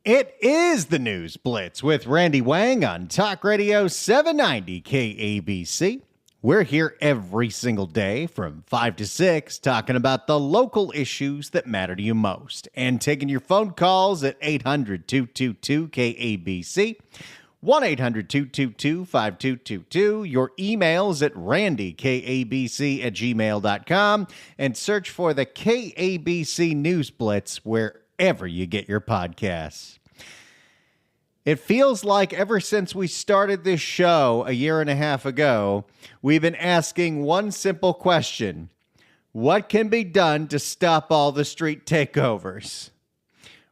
It is the News Blitz with Randy Wang on Talk Radio 790 KABC. We're here every single day from 5 to 6 talking about the local issues that matter to you most and taking your phone calls at 800-222-KABC, 1-800-222-5222, your emails at randykabc@gmail.com, and search for the KABC News Blitz wherever you get your podcasts. It feels like ever since we started this show a year and a half ago, we've been asking one simple question. What can be done to stop all the street takeovers?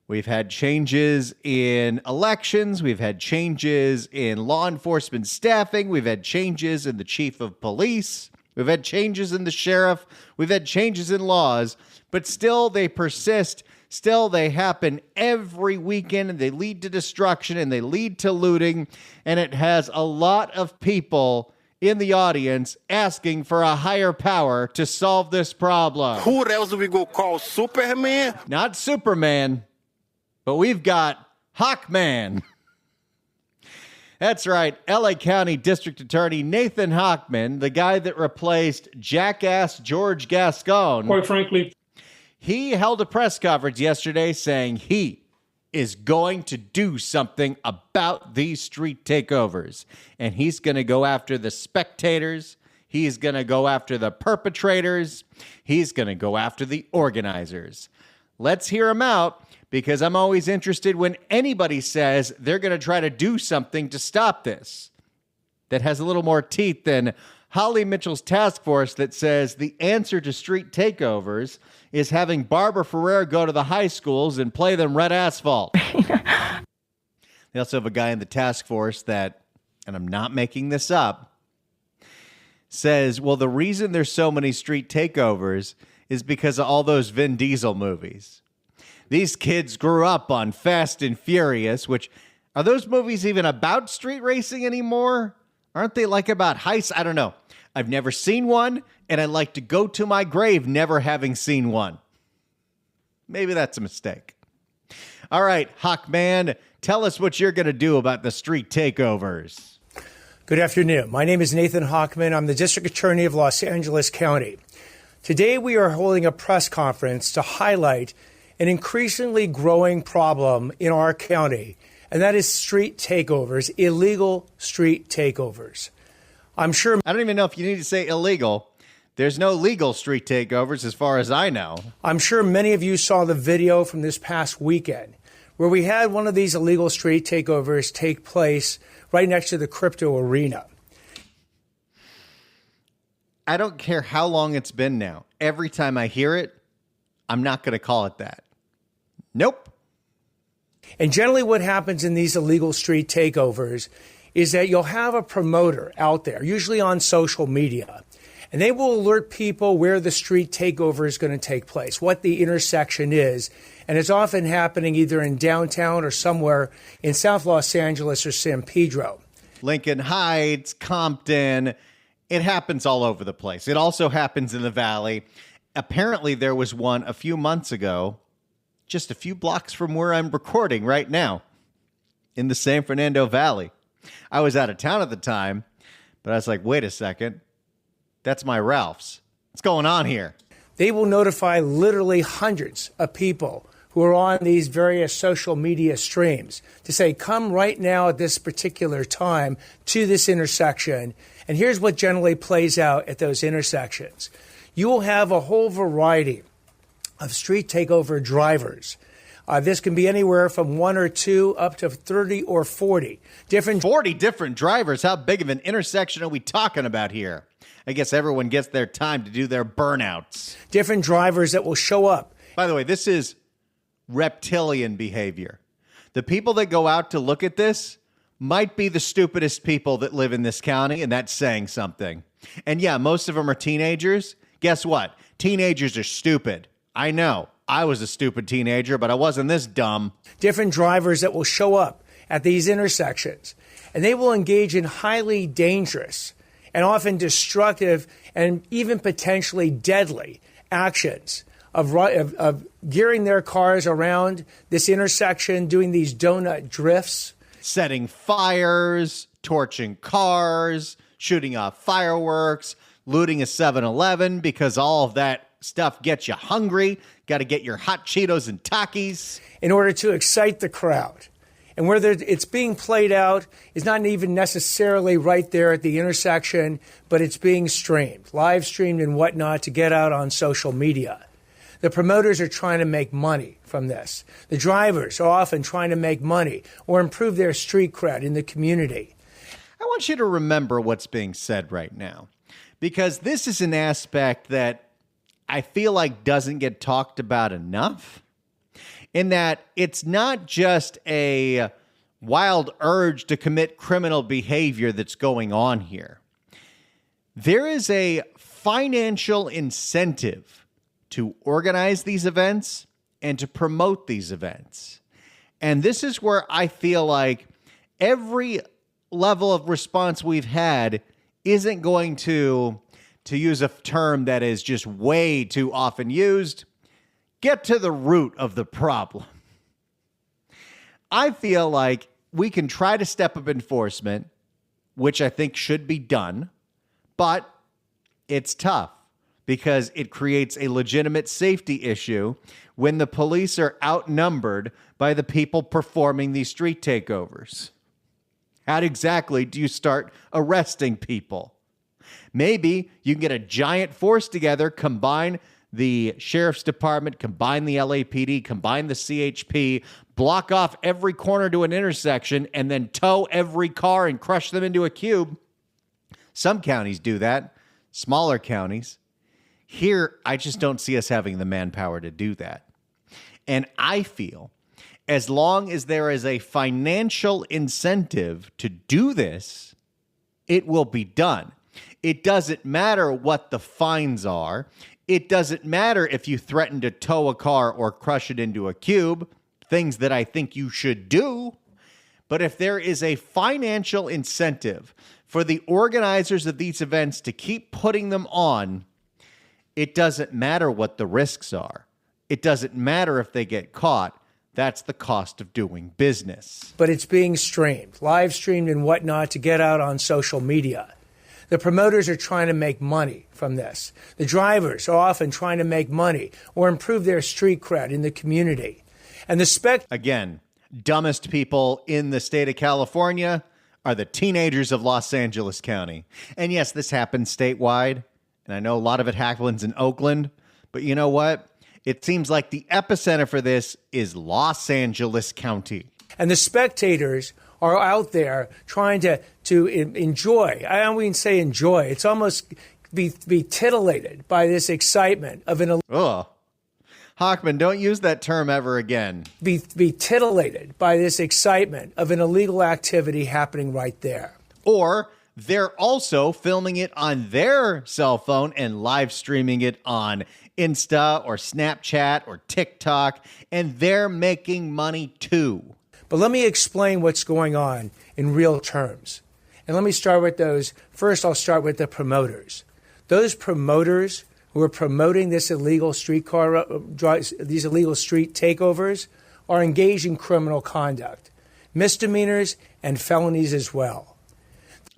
We've had changes in elections. We've had changes in law enforcement staffing. We've had changes in the chief of police. We've had changes in the sheriff. We've had changes in laws, but still they persist. Still, they happen every weekend, and they lead to destruction, and they lead to looting, and it has a lot of people in the audience asking for a higher power to solve this problem. Who else do we go call? Superman? Not Superman, but we've got Hochman. That's right, LA County District Attorney Nathan Hochman, the guy that replaced jackass George Gascon. Quite frankly, he held a press conference yesterday saying he is going to do something about these street takeovers. And he's going to go after the spectators. He's going to go after the perpetrators. He's going to go after the organizers. Let's hear him out, because I'm always interested when anybody says they're going to try to do something to stop this that has a little more teeth than Holly Mitchell's task force that says the answer to street takeovers is having Barbara Ferrer go to the high schools and play them Red Asphalt. They also have a guy in the task force that, and I'm not making this up, says, well, the reason there's so many street takeovers is because of all those Vin Diesel movies. These kids grew up on Fast and Furious, which, are those movies even about street racing anymore? Aren't they like about heists? I don't know. I've never seen one, and I'd like to go to my grave never having seen one. Maybe that's a mistake. All right, Hochman, tell us what you're going to do about the street takeovers. good afternoon. My name is Nathan Hochman. I'm the District Attorney of Los Angeles County. Today we are holding a press conference to highlight an increasingly growing problem in our county, and that is street takeovers, illegal street takeovers. I don't even know if you need to say illegal. There's no legal street takeovers as far as I know. I'm sure many of you saw the video from this past weekend where we had one of these illegal street takeovers take place right next to the crypto arena. I don't care how long it's been now. Every time I hear it, I'm not going to call it that. Nope. And generally what happens in these illegal street takeovers is that you'll have a promoter out there, usually on social media, and they will alert people where the street takeover is going to take place, what the intersection is. And it's often happening either in downtown or somewhere in South Los Angeles or San Pedro. Lincoln Heights, Compton. It happens all over the place. It also happens in the Valley. Apparently there was one a few months ago, just a few blocks from where I'm recording right now, in the San Fernando Valley. I was out of town at the time, but I was like, wait a second. That's my Ralph's. What's going on here? They will notify literally hundreds of people who are on these various social media streams to say, come right now at this particular time to this intersection. And here's what generally plays out at those intersections. You will have a whole variety of street takeover drivers. This can be anywhere from 1 or 2 up to 30 or 40 different 40 different drivers. How big of an intersection are we talking about here? I guess everyone gets their time to do their burnouts. Different drivers that will show up. By the way, this is reptilian behavior. The people that go out to look at this might be the stupidest people that live in this county, and that's saying something. And yeah, most of them are teenagers. Guess what? Teenagers are stupid. I know. I was a stupid teenager, but I wasn't this dumb. Different drivers that will show up at these intersections, and they will engage in highly dangerous and often destructive and even potentially deadly actions of gearing their cars around this intersection, doing these donut drifts. Setting fires, torching cars, shooting off fireworks, looting a 7-Eleven because all of that stuff gets you hungry. Got to get your hot Cheetos and Takis. In order to excite the crowd. And whether it's being played out is not even necessarily right there at the intersection, but it's being streamed, live streamed and whatnot to get out on social media. The promoters are trying to make money from this. The drivers are often trying to make money or improve their street cred in the community. I want you to remember what's being said right now, because this is an aspect that I feel like doesn't get talked about enough, in that it's not just a wild urge to commit criminal behavior that's going on here. There is a financial incentive to organize these events and to promote these events. And this is where I feel like every level of response we've had isn't going to use a term that is just way too often used, get to the root of the problem. I feel like we can try to step up enforcement, which I think should be done, but it's tough because it creates a legitimate safety issue when the police are outnumbered by the people performing these street takeovers. How exactly do you start arresting people? Maybe you can get a giant force together, combine the sheriff's department, combine the LAPD, combine the CHP, block off every corner to an intersection, and then tow every car and crush them into a cube. Some counties do that, smaller counties. Here, I just don't see us having the manpower to do that. And I feel as long as there is a financial incentive to do this, it will be done. It doesn't matter what the fines are. It doesn't matter if you threaten to tow a car or crush it into a cube, things that I think you should do. But if there is a financial incentive for the organizers of these events to keep putting them on, it doesn't matter what the risks are. It doesn't matter if they get caught. That's the cost of doing business. But it's being streamed, live streamed and whatnot to get out on social media. The promoters are trying to make money from this. The drivers are often trying to make money or improve their street cred in the community. And Again, dumbest people in the state of California are the teenagers of Los Angeles County. And yes, this happens statewide. And I know a lot of it happens in Oakland. But you know what? It seems like the epicenter for this is Los Angeles County. And the spectators are out there trying to enjoy. I don't even say enjoy. It's almost be titillated by this excitement of an... Ugh. Hochman, don't use that term ever again. Be titillated by this excitement of an illegal activity happening right there. Or they're also filming it on their cell phone and live streaming it on Insta or Snapchat or TikTok, and they're making money too. But let me explain what's going on in real terms. And let me start with those. First, I'll start with the promoters. Those promoters who are promoting this illegal these illegal street takeovers are engaged in criminal conduct, misdemeanors and felonies as well.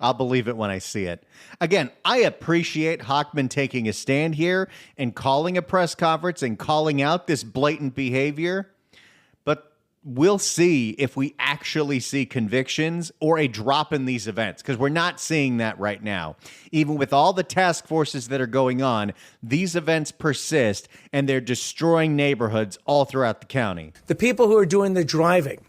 I'll believe it when I see it. Again, I appreciate Hochman taking a stand here and calling a press conference and calling out this blatant behavior. But we'll see if we actually see convictions or a drop in these events, because we're not seeing that right now. Even with all the task forces that are going on, these events persist and they're destroying neighborhoods all throughout the county. The people who are doing the driving,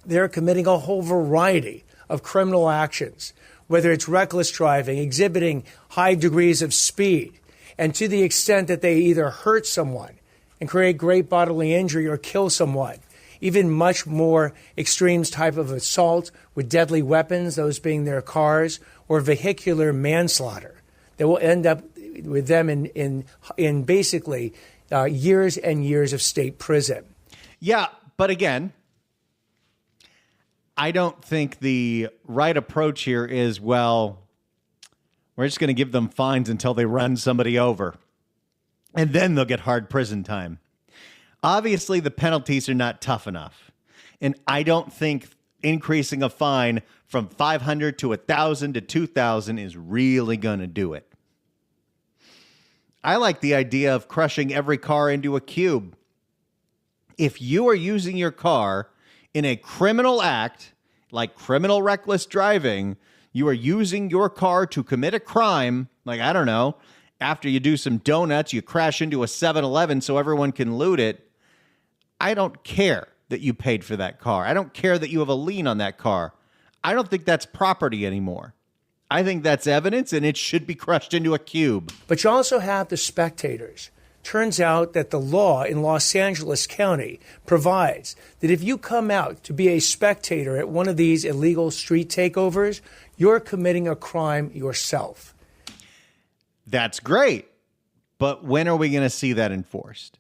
they're committing a whole variety of criminal actions, whether it's reckless driving, exhibiting high degrees of speed, and to the extent that they either hurt someone and create great bodily injury or kill someone. Even much more extreme type of assault with deadly weapons, those being their cars, or vehicular manslaughter that will end up with them in basically years and years of state prison. Yeah, but again, I don't think the right approach here is, well, we're just going to give them fines until they run somebody over. and then they'll get hard prison time. Obviously, the penalties are not tough enough. And I don't think increasing a fine from $500 to $1,000 to $2,000 is really going to do it. I like the idea of crushing every car into a cube. If you are using your car in a criminal act, like criminal reckless driving, you are using your car to commit a crime, like, I don't know, after you do some donuts, you crash into a 7-Eleven so everyone can loot it. I don't care that you paid for that car. I don't care that you have a lien on that car. I don't think that's property anymore. I think that's evidence, and it should be crushed into a cube. But you also have the spectators. Turns out that the law in Los Angeles County provides that if you come out to be a spectator at one of these illegal street takeovers, you're committing a crime yourself. That's great. But when are we going to see that enforced?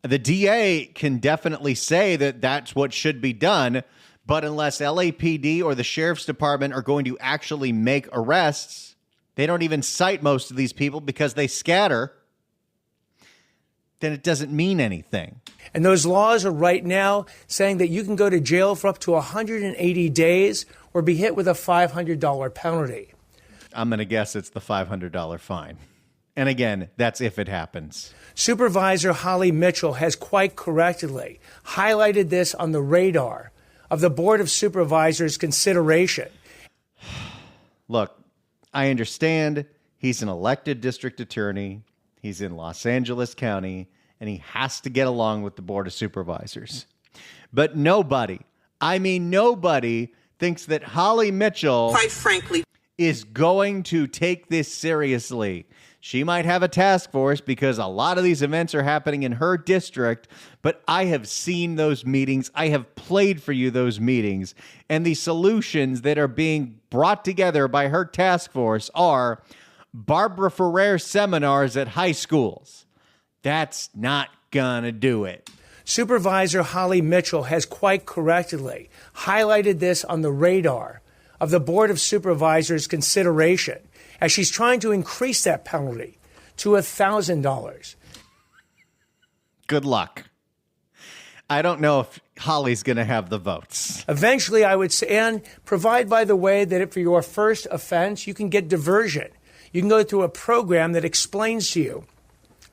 The DA can definitely say that that's what should be done, but unless LAPD or the sheriff's department are going to actually make arrests, they don't even cite most of these people because they scatter, then it doesn't mean anything. And those laws are right now saying that you can go to jail for up to 180 days or be hit with a $500 penalty. I'm going to guess it's the $500 fine. And again, that's if it happens. Supervisor Holly Mitchell has quite correctly highlighted this on the radar of the Board of Supervisors' consideration. Look, I understand he's an elected district attorney. He's in Los Angeles County, and he has to get along with the Board of Supervisors. But nobody, I mean nobody, thinks that Holly Mitchell, quite frankly, is going to take this seriously. She might have a task force because a lot of these events are happening in her district, but I have seen those meetings. I have played for you those meetings, and the solutions that are being brought together by her task force are Barbara Ferrer seminars at high schools. That's not gonna do it. Supervisor Holly Mitchell has quite correctly highlighted this on the radar of the Board of Supervisors' consideration as she's trying to increase that penalty to $1,000. Good luck. I don't know if Holly's going to have the votes. Eventually, I would say, and provide, by the way, that for your first offense, you can get diversion. You can go through a program that explains to you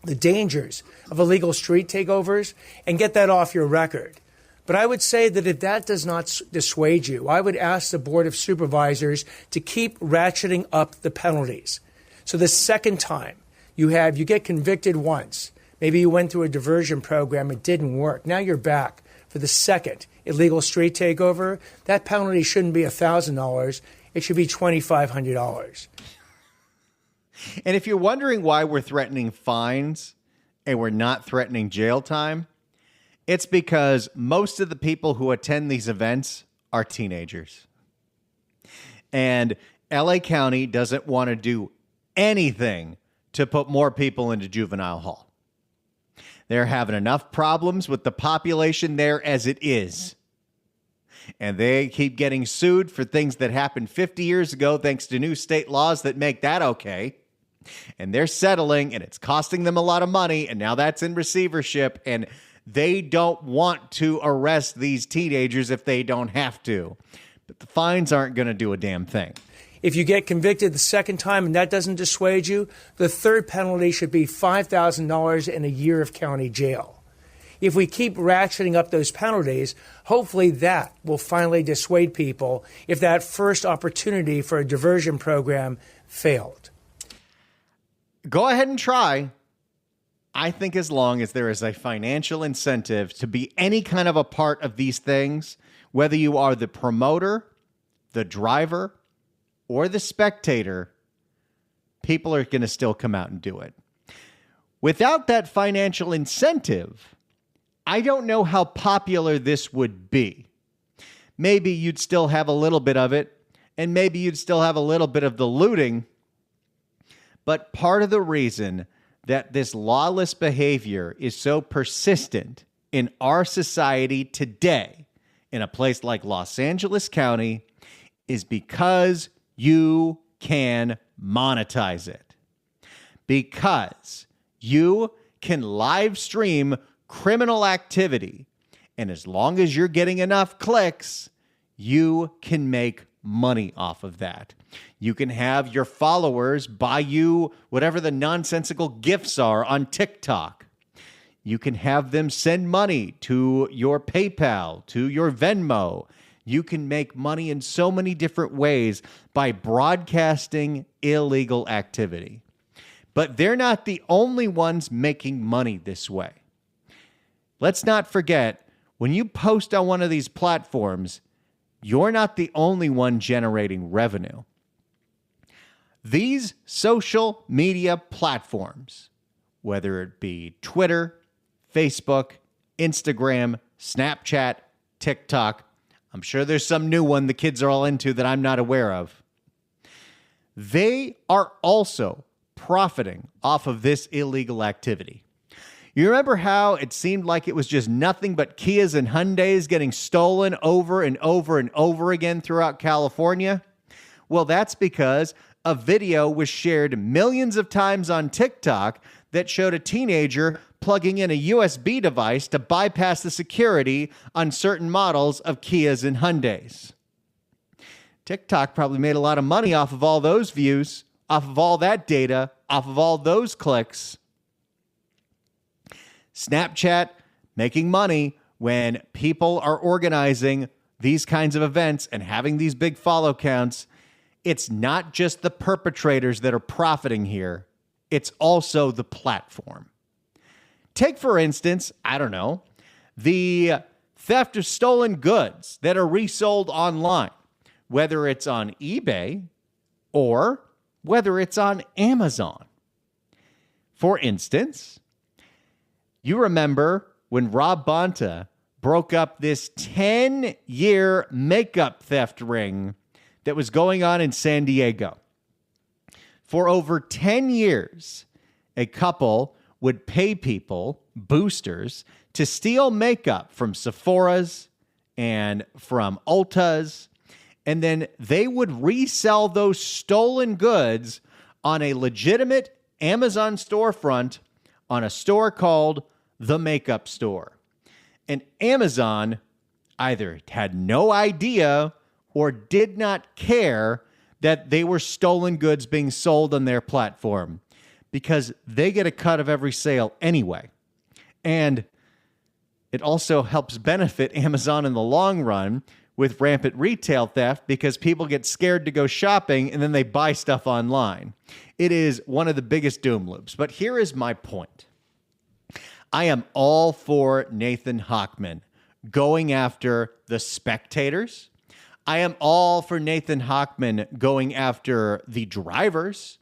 the dangers of illegal street takeovers and get that off your record. But I would say that if that does not dissuade you, I would ask the Board of Supervisors to keep ratcheting up the penalties. So the second time you get convicted once, maybe you went through a diversion program, it didn't work. Now you're back for the second illegal street takeover. That penalty shouldn't be $1,000. It should be $2,500. And if you're wondering why we're threatening fines and we're not threatening jail time, it's because most of the people who attend these events are teenagers. And LA County doesn't want to do anything to put more people into juvenile hall. They're having enough problems with the population there as it is. And they keep getting sued for things that happened 50 years ago thanks to new state laws that make that okay. And they're settling, and it's costing them a lot of money, and now that's in receivership, and they don't want to arrest these teenagers if they don't have to. But the fines aren't going to do a damn thing. If you get convicted the second time and that doesn't dissuade you, the third penalty should be $5,000 and a year of county jail. If we keep ratcheting up those penalties, hopefully that will finally dissuade people if that first opportunity for a diversion program failed. Go ahead and try. I think as long as there is a financial incentive to be any kind of a part of these things, whether you are the promoter, the driver, or the spectator, people are going to still come out and do it. Without that financial incentive, I don't know how popular this would be. Maybe you'd still have a little bit of it, and maybe you'd still have a little bit of the looting. But part of the reason that this lawless behavior is so persistent in our society today, in a place like Los Angeles County, is because you can monetize it. Because you can live stream criminal activity. And as long as you're getting enough clicks, you can make money off of that. You can have your followers buy you whatever the nonsensical gifts are on TikTok. You can have them send money to your PayPal, to your Venmo. You can make money in so many different ways by broadcasting illegal activity. But they're not the only ones making money this way. Let's not forget, when you post on one of these platforms, you're not the only one generating revenue. These social media platforms, whether it be Twitter, Facebook, Instagram, Snapchat, TikTok, I'm sure there's some new one the kids are all into that I'm not aware of. They are also profiting off of this illegal activity. You remember how it seemed like it was just nothing but Kias and Hyundais getting stolen over and over and over again throughout California? Well, that's because a video was shared millions of times on TikTok that showed a teenager plugging in a USB device to bypass the security on certain models of Kias and Hyundais. TikTok probably made a lot of money off of all those views, off of all that data, off of all those clicks. Snapchat making money when people are organizing these kinds of events and having these big follow counts. It's not just the perpetrators that are profiting here. It's also the platform. Take, for instance, I don't know, the theft of stolen goods that are resold online, whether it's on eBay or whether it's on Amazon. For instance, you remember when Rob Bonta broke up this 10-year makeup theft ring that was going on in San Diego. For over 10 years, a couple would pay people, boosters, to steal makeup from Sephora's and from Ulta's, and then they would resell those stolen goods on a legitimate Amazon storefront on a store called The Makeup Store. And Amazon either had no idea or did not care that they were stolen goods being sold on their platform, because they get a cut of every sale anyway. And it also helps benefit Amazon in the long run with rampant retail theft, because people get scared to go shopping and then they buy stuff online. It is one of the biggest doom loops. But here is my point. I am all for Nathan Hochman going after the spectators. I am all for Nathan Hochman going after the drivers.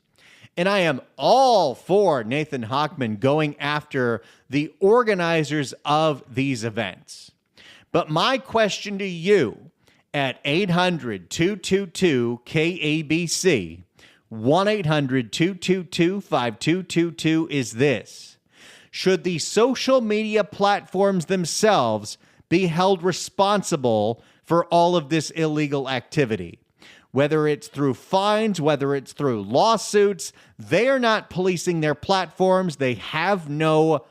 And I am all for Nathan Hochman going after the organizers of these events. But my question to you at 800-222-KABC, 1-800-222-5222 is this. Should the social media platforms themselves be held responsible for all of this illegal activity? Whether it's through fines, whether it's through lawsuits, they are not policing their platforms. They have no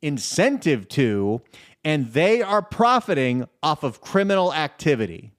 incentive to, and they are profiting off of criminal activity.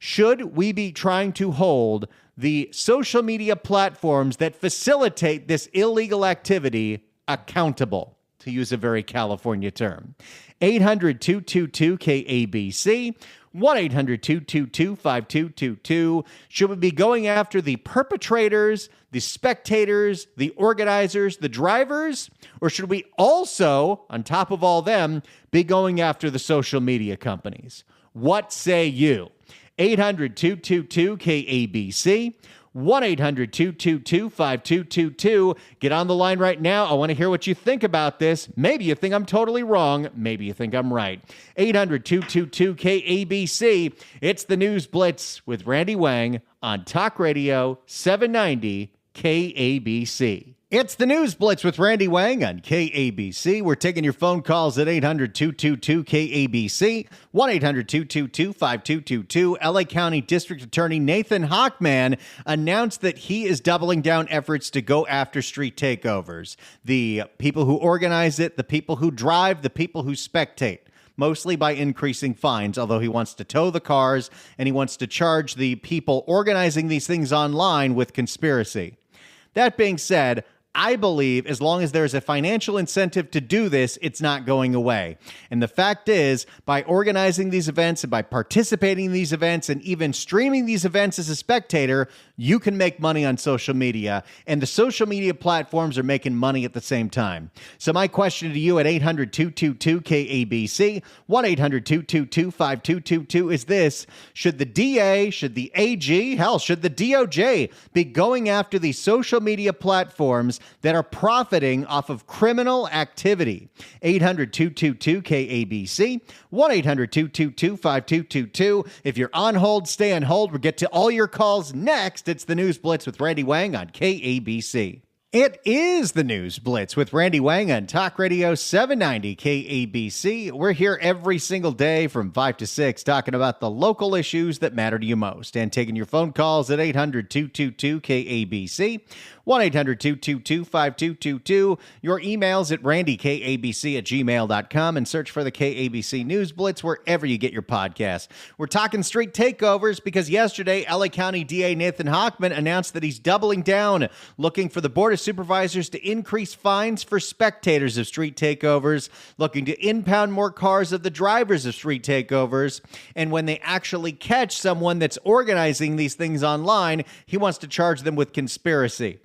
Should we be trying to hold the social media platforms that facilitate this illegal activity accountable, to use a very California term? 800-222-KABC, 1-800-222-5222. Should we be going after the perpetrators, the spectators, the organizers, the drivers? Or should we also, on top of all them, be going after the social media companies? What say you? 800-222-KABC, 1-800-222-5222. Get on the line right now. I want to hear what you think about this. Maybe you think I'm totally wrong. Maybe you think I'm right. 800-222-KABC. It's the News Blitz with Randy Wang on Talk Radio 790 KABC. It's the News Blitz with Randy Wang on KABC. We're taking your phone calls at 800-222-KABC, 1-800-222-5222. LA County District Attorney Nathan Hochman announced that he is doubling down efforts to go after street takeovers. The people who organize it, the people who drive, the people who spectate. Mostly by increasing fines, although he wants to tow the cars and he wants to charge the people organizing these things online with conspiracy. That being said, I believe as long as there is a financial incentive to do this, it's not going away. And the fact is, by organizing these events and by participating in these events and even streaming these events as a spectator, you can make money on social media. And the social media platforms are making money at the same time. So my question to you at 800-222-KABC, 1-800-222-5222 is this: should the DA, should the AG, hell, should the DOJ be going after these social media platforms that are profiting off of criminal activity? 800-222-KABC, 1-800-222-5222. If you're on hold, stay on hold. We'll get to all your calls next. It's the News Blitz with Randy Wang on KABC. It is the News Blitz with Randy Wang on Talk Radio 790 KABC. We're here every single day from 5 to 6 talking about the local issues that matter to you most and taking your phone calls at 800-222-KABC, 1-800-222-5222. Your emails at randykabc@gmail.com and search for the KABC News Blitz wherever you get your podcasts. We're talking street takeovers because yesterday LA County DA Nathan Hochman announced that he's doubling down, looking for the Board of Supervisors to increase fines for spectators of street takeovers, looking to impound more cars of the drivers of street takeovers, and when they actually catch someone that's organizing these things online, he wants to charge them with conspiracy.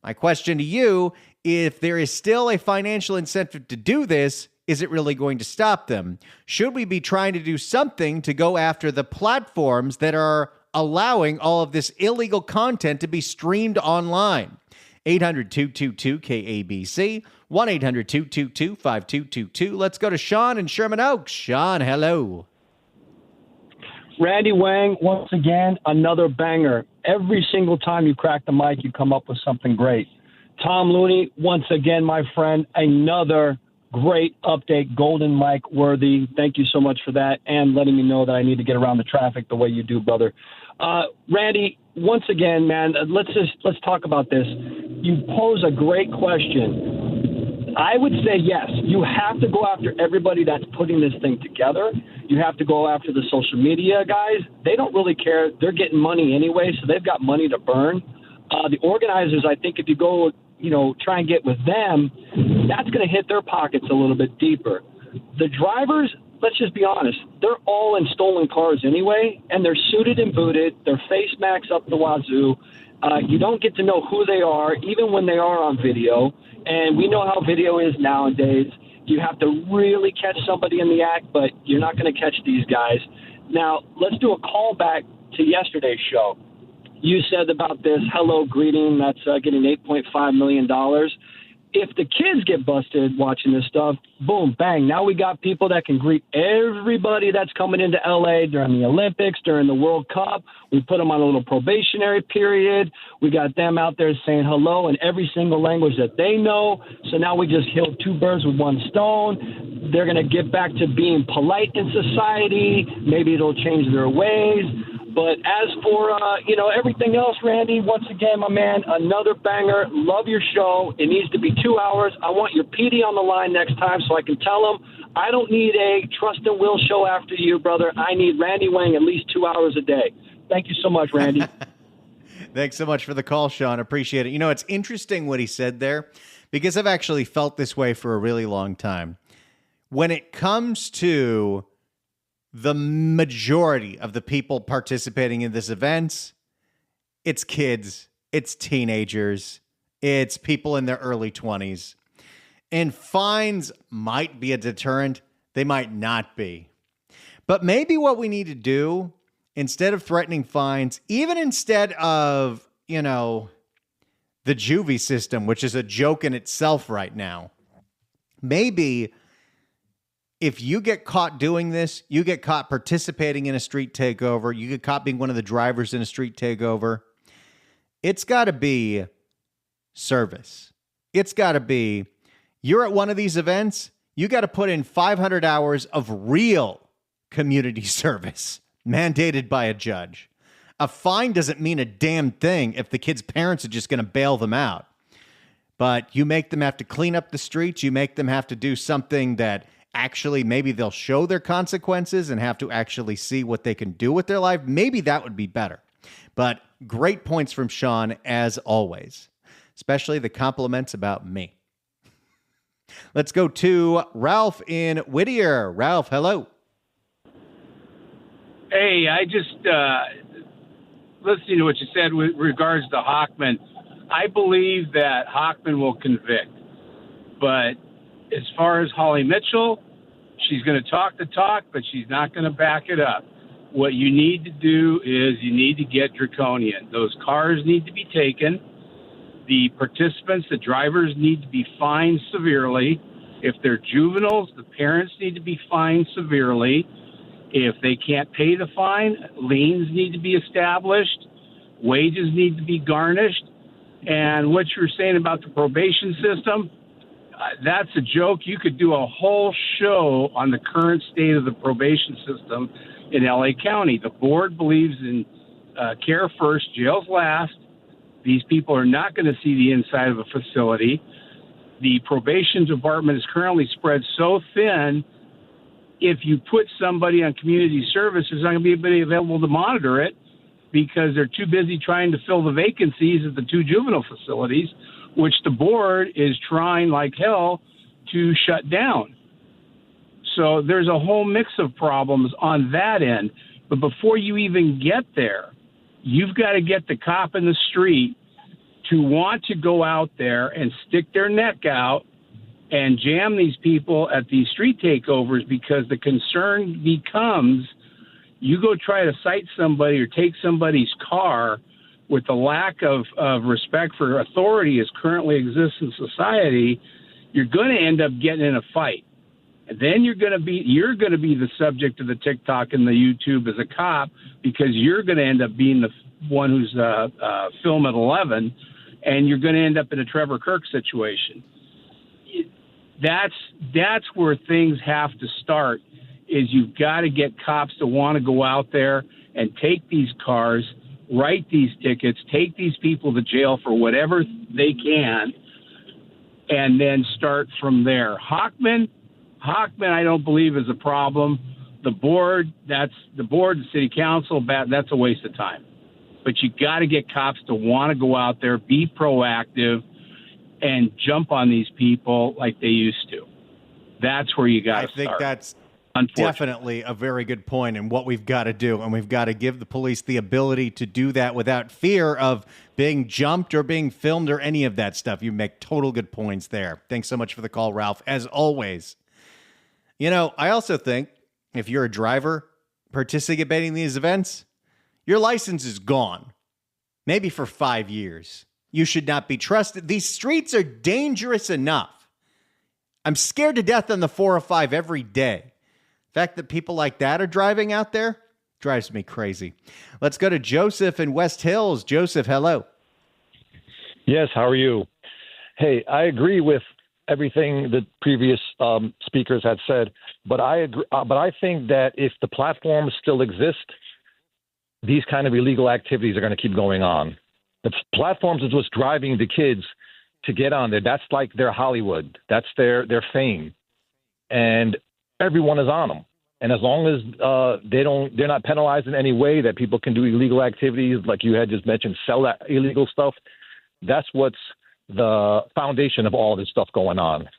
My question to you, if there is still a financial incentive to do this, is it really going to stop them? Should we be trying to do something to go after the platforms that are allowing all of this illegal content to be streamed online? 800-222-KABC, 1-800-222-5222. Let's go to Sean in Sherman Oaks. Sean, hello. Randy Wang, once again, another banger. Every single time you crack the mic, you come up with something great. Tom Looney, once again, my friend, another great update, golden mic worthy. Thank you so much for that and letting me know that I need to get around the traffic the way you do, brother. Randy, once again, man, let's talk about this. You pose a great question. I would say yes. You have to go after everybody that's putting this thing together. You have to go after the social media guys. They don't really care. They're getting money anyway, so they've got money to burn. The organizers, I think if you go, try and get with them, that's going to hit their pockets a little bit deeper. The drivers, let's just be honest, they're all in stolen cars anyway, and they're suited and booted. They're face masks up the wazoo. You don't get to know who they are, even when they are on video. And we know how video is nowadays. You have to really catch somebody in the act, but you're not going to catch these guys. Now, let's do a callback to yesterday's show. You said about this hello greeting that's getting $8.5 million. If the kids get busted watching this stuff, boom, bang. Now we got people that can greet everybody that's coming into L.A. during the Olympics, during the World Cup. We put them on a little probationary period. We got them out there saying hello in every single language that they know. So now we just killed two birds with one stone. They're going to get back to being polite in society. Maybe it'll change their ways. But as for, everything else, Randy, once again, my man, another banger. Love your show. It needs to be 2 hours. I want your PD on the line next time so I can tell him I don't need a Trust and Will show after you, brother. I need Randy Wang at least 2 hours a day. Thank you so much, Randy. Thanks so much for the call, Sean. Appreciate it. It's interesting what he said there because I've actually felt this way for a really long time. When it comes to the majority of the people participating in this event, it's kids, it's teenagers, it's people in their early 20s. And fines might be a deterrent. They might not be. But maybe what we need to do, instead of threatening fines, even instead of, the juvie system, which is a joke in itself right now, maybe if you get caught doing this, you get caught participating in a street takeover, you get caught being one of the drivers in a street takeover, it's got to be service. It's got to be, you're at one of these events, you got to put in 500 hours of real community service mandated by a judge. A fine doesn't mean a damn thing if the kids' parents are just going to bail them out. But you make them have to clean up the streets. You make them have to do something that actually maybe they'll show their consequences and have to actually see what they can do with their life. Maybe that would be better. But great points from Sean, as always, especially the compliments about me. Let's go to Ralph in Whittier. Ralph, hello. Hey, I just listening to what you said with regards to Hochman. I believe that Hochman will convict. But as far as Holly Mitchell, she's going to talk the talk, but she's not going to back it up. What you need to do is you need to get draconian. Those cars need to be taken. The participants, the drivers, need to be fined severely. If they're juveniles, the parents need to be fined severely. If they can't pay the fine, liens need to be established. Wages need to be garnished. And what you're saying about the probation system, that's a joke. You could do a whole show on the current state of the probation system in L.A. County. The board believes in care first, jails last. These people are not going to see the inside of a facility. The probation department is currently spread so thin, if you put somebody on community service, there's not going to be anybody available to monitor it because they're too busy trying to fill the vacancies at the two juvenile facilities, which the board is trying like hell to shut down. So there's a whole mix of problems on that end. But before you even get there, you've got to get the cop in the street to want to go out there and stick their neck out and jam these people at these street takeovers, because the concern becomes you go try to cite somebody or take somebody's car with the lack of respect for authority as currently exists in society, you're going to end up getting in a fight. And then you're going to be the subject of the TikTok and the YouTube as a cop, because you're going to end up being the one who's film at 11, and you're going to end up in a Trevor Kirk situation. That's where things have to start, is you've got to get cops to want to go out there and take these cars, write these tickets, take these people to jail for whatever they can, and then start from there. Hochman, I don't believe is a problem. The board, the city council, that's a waste of time. But you got to get cops to want to go out there, be proactive, and jump on these people like they used to. That's where you got to start. I think that's definitely a very good point, and what we've got to do. And we've got to give the police the ability to do that without fear of being jumped or being filmed or any of that stuff. You make total good points there. Thanks so much for the call, Ralph, as always. You know, I also think if you're a driver participating in these events, your license is gone, maybe for 5 years. You should not be trusted. These streets are dangerous enough. I'm scared to death on the 405 every day. The fact that people like that are driving out there drives me crazy. Let's go to Joseph in West Hills. Joseph, hello. Yes, how are you? Hey, I agree with everything the previous speakers had said, but I agree. But I think that if the platforms still exist, these kind of illegal activities are going to keep going on. The platforms are just driving the kids to get on there. That's like their Hollywood. That's their fame, and everyone is on them. And as long as they're not penalized in any way, that people can do illegal activities like you had just mentioned, sell that illegal stuff. That's what's the foundation of all this stuff going on.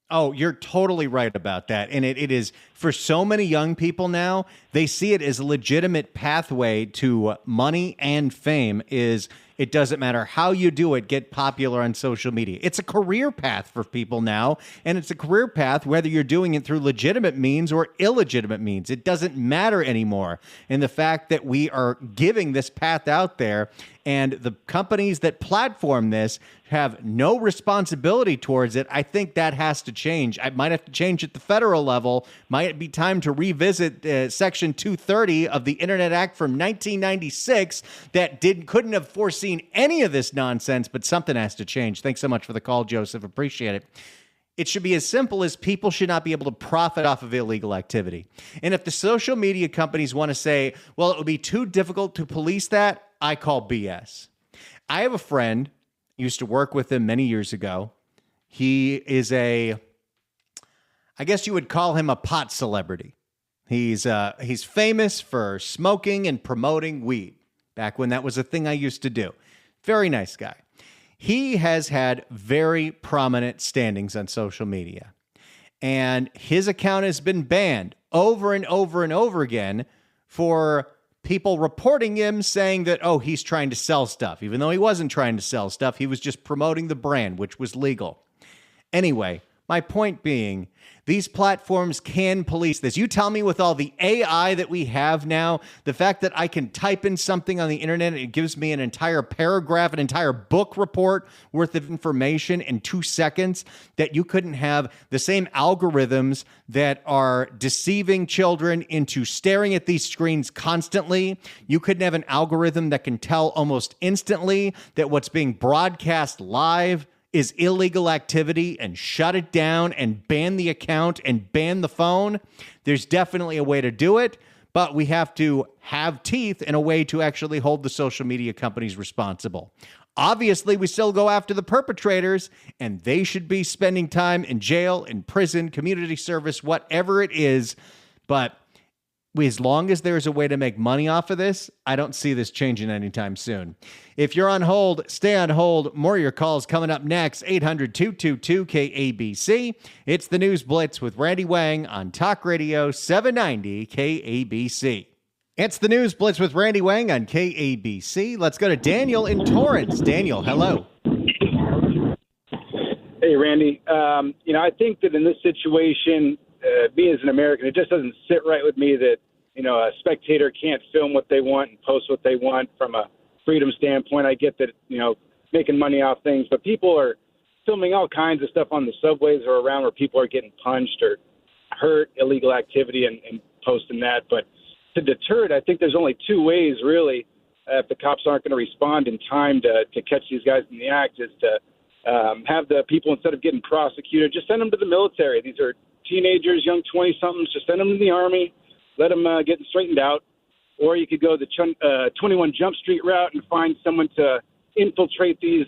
Oh, you're totally right about that. And it is, for so many young people now, they see it as a legitimate pathway to money and fame. It doesn't matter how you do it, get popular on social media. It's a career path for people now, and it's a career path whether you're doing it through legitimate means or illegitimate means. It doesn't matter anymore. And the fact that we are giving this path out there, and the companies that platform this have no responsibility towards it, I think that has to change. I might have to change at the federal level, might might be time to revisit Section 230 of the Internet Act from 1996 that couldn't have foreseen any of this nonsense, but something has to change. Thanks so much for the call, Joseph. Appreciate it. It should be as simple as people should not be able to profit off of illegal activity. And if the social media companies want to say, well, it would be too difficult to police that, I call BS. I have a friend, used to work with him many years ago. He is I guess you would call him a pot celebrity. He's famous for smoking and promoting weed, back when that was a thing I used to do. Very nice guy. He has had very prominent standings on social media, and his account has been banned over and over and over again for people reporting him saying that, oh, he's trying to sell stuff, even though he wasn't trying to sell stuff. He was just promoting the brand, which was legal. Anyway, my point being, these platforms can police this. You tell me, with all the AI that we have now, the fact that I can type in something on the internet and it gives me an entire paragraph, an entire book report worth of information in 2 seconds, that you couldn't have the same algorithms that are deceiving children into staring at these screens constantly. You couldn't have an algorithm that can tell almost instantly that what's being broadcast live is illegal activity and shut it down and ban the account and ban the phone. There's definitely a way to do it, but we have to have teeth in a way to actually hold the social media companies responsible. Obviously, we still go after the perpetrators, and they should be spending time in jail, in prison, community service, whatever it is. But as long as there's a way to make money off of this, I don't see this changing anytime soon. If you're on hold, stay on hold. More of your calls coming up next. 800-222-KABC. It's the News Blitz with Randy Wang on Talk Radio 790 KABC. It's the News Blitz with Randy Wang on KABC. Let's go to Daniel in Torrance. Daniel, hello. Hey, Randy. I think that in this situation, me as an American, it just doesn't sit right with me that, a spectator can't film what they want and post what they want from a freedom standpoint. I get that, making money off things, but people are filming all kinds of stuff on the subways or around where people are getting punched or hurt, illegal activity, and posting that. But to deter it, I think there's only two ways, really, if the cops aren't going to respond in time to catch these guys in the act, is to have the people, instead of getting prosecuted, just send them to the military. These are teenagers, young 20-somethings, just send them to the Army, let them get straightened out. Or you could go the 21 Jump Street route and find someone to infiltrate these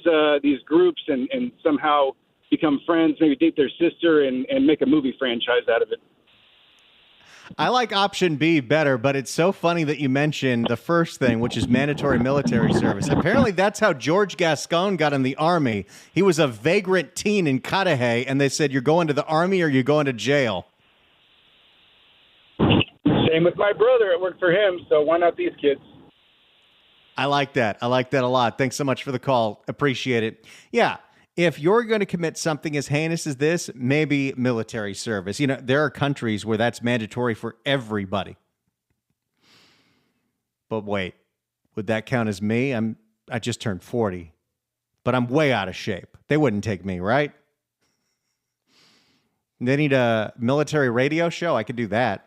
groups and somehow become friends, maybe date their sister and make a movie franchise out of it. I like option B better, but it's so funny that you mentioned the first thing, which is mandatory military service. Apparently that's how George Gascon got in the Army. He was a vagrant teen in Cudahy, and they said, you're going to the Army or you're going to jail. Same with my brother. It worked for him, so why not these kids? I like that. I like that a lot. Thanks so much for the call. Appreciate it. Yeah. If you're going to commit something as heinous as this, maybe military service. There are countries where that's mandatory for everybody. But wait, would that count as me? I just turned 40, but I'm way out of shape. They wouldn't take me, right? They need a military radio show. I could do that.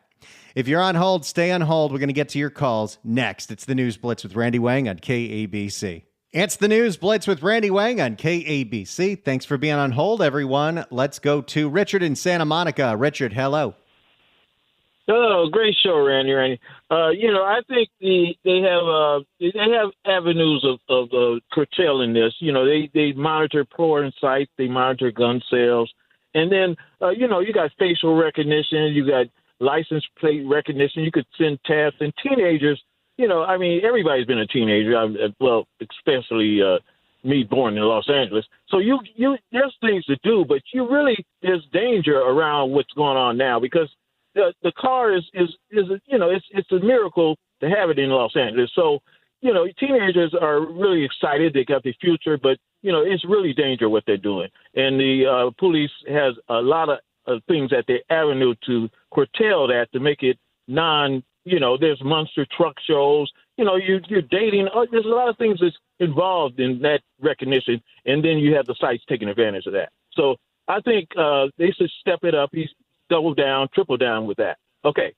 If you're on hold, stay on hold. We're going to get to your calls next. It's the News Blitz with Randy Wang on KABC. It's the News Blitz with Randy Wang on KABC. Thanks for being on hold, everyone. Let's go to Richard in Santa Monica. Richard, hello. Hello, great show, Randy. I think they have avenues of curtailing this. They monitor porn sites, they monitor gun sales, and then you got facial recognition, you got license plate recognition. You could send tabs, and teenagers. Everybody's been a teenager. Especially me, born in Los Angeles. So there's things to do, but there's danger around what's going on now because the car is it's a miracle to have it in Los Angeles. So teenagers are really excited. They got the future, but it's really danger what they're doing, and the police has a lot of things at their avenue to curtail that, to make it there's monster truck shows, you're dating. There's a lot of things that's involved in that recognition. And then you have the sites taking advantage of that. So I think they should step it up. He's double down, triple down with that. Okay.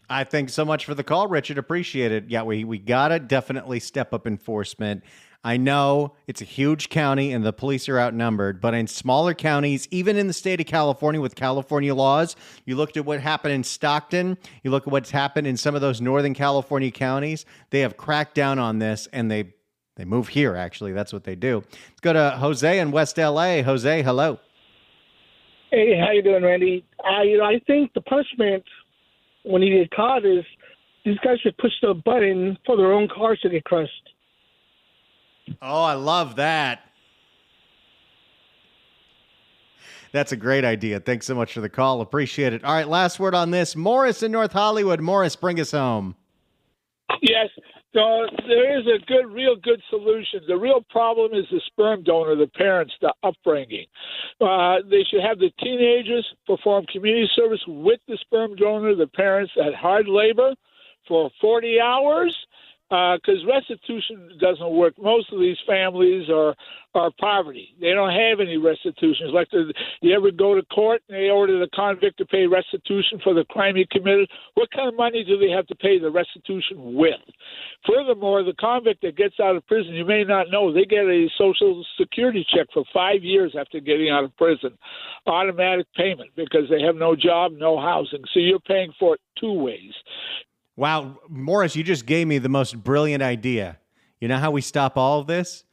I think so much for the call, Richard. Appreciate it. Yeah, we got to definitely step up enforcement. I know it's a huge county and the police are outnumbered, but in smaller counties, even in the state of California with California laws, you looked at what happened in Stockton, you look at what's happened in some of those Northern California counties, they have cracked down on this and they move here, actually. That's what they do. Let's go to Jose in West LA. Jose, hello. Hey, how you doing, Randy? I think the punishment when he get caught is these guys should push the button for their own cars to get crushed. Oh, I love that. That's a great idea. Thanks so much for the call. Appreciate it. All right, last word on this. Morris in North Hollywood. Morris, bring us home. Yes. So there is a real good solution. The real problem is the sperm donor, the parents, the upbringing. They should have the teenagers perform community service with the sperm donor, the parents at hard labor for 40 hours. Because restitution doesn't work. Most of these families are poverty. They don't have any restitution. It's like you ever go to court and they order the convict to pay restitution for the crime he committed. What kind of money do they have to pay the restitution with? Furthermore, the convict that gets out of prison, you may not know, they get a Social Security check for 5 years after getting out of prison. Automatic payment because they have no job, no housing. So you're paying for it two ways. Wow, Morris, you just gave me the most brilliant idea. You know how we stop all of this?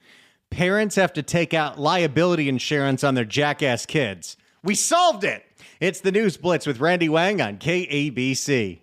Parents have to take out liability insurance on their jackass kids. We solved it. It's the News Blitz with Randy Wang on KABC.